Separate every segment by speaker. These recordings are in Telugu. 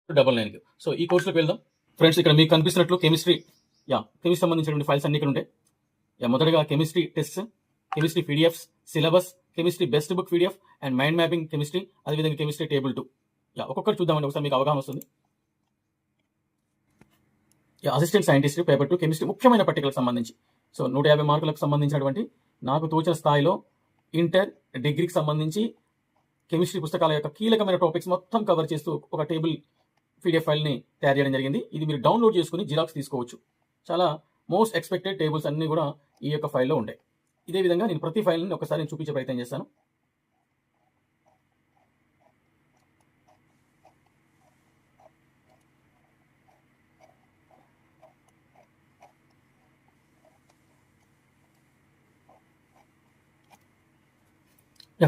Speaker 1: 99. సో ఈ కోర్సులోకి వెళ్దాం ఫ్రెండ్స్. ఇక్కడ మీకు కనిపిస్తున్నట్లు కెమిస్ట్రీ సంబంధించినటువంటి ఫైల్స్ అన్ని ఇక్కడ ఉంటాయి. మొదటగా chemistry test, chemistry PDFs, syllabus, chemistry best book PDF and mind mapping chemistry, అదేవిధంగా కెమిస్ట్రీ టేబుల్ 2. ఒక్కొక్కటి చూద్దామండి, ఒకసారి మీకు అవగాహన వస్తుంది. అసిస్టెంట్ సైంటిస్ట్ పేపర్ 2 కెమిస్ట్రీ ముఖ్యమైన పట్టికలకు సంబంధించి. సో 150 మార్కులకు సంబంధించినటువంటి నాకు తోచిన స్థాయిలో ఇంటర్, డిగ్రీకి సంబంధించి కెమిస్ట్రీ పుస్తకాల యొక్క కీలకమైన టాపిక్స్ మొత్తం కవర్ చేస్తూ ఒక టేబుల్ పీడిఎఫ్ ఫైల్ని తయారు చేయడం జరిగింది. ఇది మీరు డౌన్లోడ్ చేసుకుని జిరాక్స్ తీసుకోవచ్చు. చాలా మోస్ట్ ఎక్స్పెక్టెడ్ టేబుల్స్ అన్నీ కూడా ఈ యొక్క ఫైల్లో ఉంటాయి. ఇదే విధంగా నేను ప్రతి ఫైల్ని ఒకసారి చూపించే ప్రయత్నం చేస్తాను.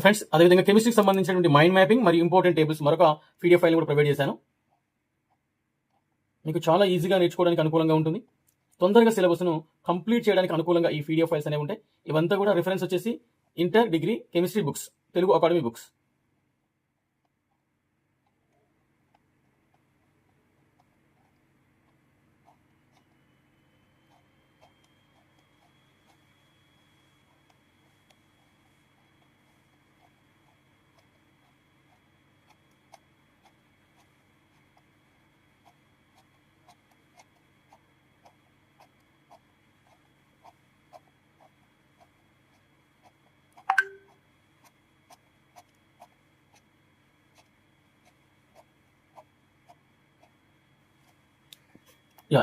Speaker 1: ఫ్రెండ్స్, అదేవిధంగా కెమిస్ట్రీకి సంబంధించినటువంటి మైండ్ మ్యాపింగ్ మరియు ఇంపార్టెంట్ టేబుల్స్ మరొక పీడిఎఫ్ ఫైల్ కూడా ప్రొవైడ్ చేశాను. మీకు చాలా ఈజీగా నేర్చుకోవడానికి అనుకూలంగా ఉంటుంది. తొందరగా సిలబస్ను కంప్లీట్ చేయడానికి అనుకూలంగా ఈ పీడిఎఫ్ ఫైల్స్ అనేవి ఉంటాయి. ఇవంతా కూడా రిఫరెన్స్ వచ్చేసి inter, degree chemistry books, Telugu academy books.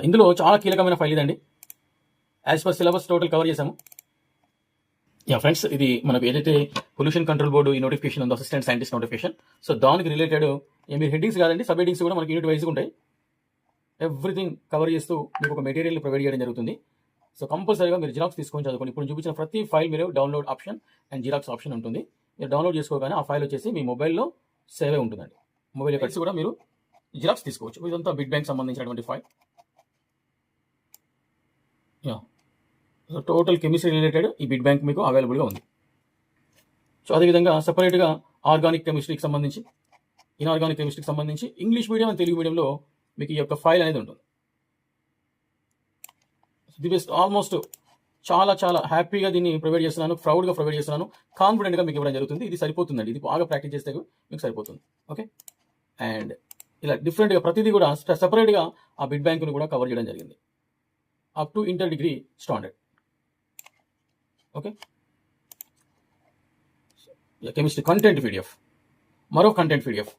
Speaker 1: ఇందులో చాలా కీలకమైన ఫైల్ ఇదండి. As per syllabus total cover చేసాము. ఫ్రెండ్స్, ఇది మనకు ఏదైతే పొల్యూషన్ కంట్రోల్ బోర్డు ఈ నోటిఫికేషన్ ఉందో, అసిస్టెంట్ సైంటిస్ట్ నోటిఫికేషన్, సో దానికి రిలేటెడ్ మీరు హెడ్డింగ్స్ కాదండి, సబ్ హెడ్డింగ్స్ కూడా మనకి యూనిట్ వైజ్గా ఉంటాయి. ఎవ్రీథింగ్ కవర్ చేస్తూ మీకు ఒక మెటీరియల్ ప్రొవైడ్ చేయడం జరుగుతుంది. సో కంపల్సరీగా మీరు జిరాక్స్ తీసుకొని చదువుకోండి. ఇప్పుడు చూపించిన ప్రతి ఫైల్ మీరు download option and xerox option ఉంటుంది. మీరు డౌన్లోడ్ చేసుకోగానే ఆ ఫైల్ వచ్చేసి మీ మొబైల్లో సేవ్ అయి ఉంటుందండి. మొబైల్ కలిసి కూడా మీరు జిరాక్స్ తీసుకోవచ్చు. ఇదంతా బిగ్ బ్యాంక్ సంబంధించినటువంటి file. So total chemistry related ఈ బిడ్ బ్యాంక్ మీకు అవైలబుల్గా ఉంది. సో అదేవిధంగా సపరేట్గా ఆర్గానిక్ కెమిస్ట్రీకి సంబంధించి, ఇన్ఆర్గానిక్ కెమిస్ట్రీకి సంబంధించి ఇంగ్లీష్ మీడియం అండ్ తెలుగు మీడియంలో మీకు ఈ యొక్క ఫైల్ అనేది ఉంటుంది. ది బెస్ట్, ఆల్మోస్ట్ చాలా చాలా హ్యాపీగా దీన్ని ప్రొవైడ్ చేస్తున్నాను, ప్రౌడ్గా ప్రొవైడ్ చేస్తున్నాను, కాన్ఫిడెంట్గా మీకు ఇవ్వడం జరుగుతుంది. ఇది సరిపోతుందండి, ఇది బాగా ప్రాక్టీస్ చేస్తే మీకు సరిపోతుంది. ఓకే, అండ్ ఇలా డిఫరెంట్గా ప్రతిదీ కూడా సపరేట్గా ఆ బిడ్ బ్యాంక్ను కూడా కవర్ చేయడం జరిగింది up to inter degree standard. Okay, chemistry content PDF, మరో కంటెంట్ పీడిఎఫ్.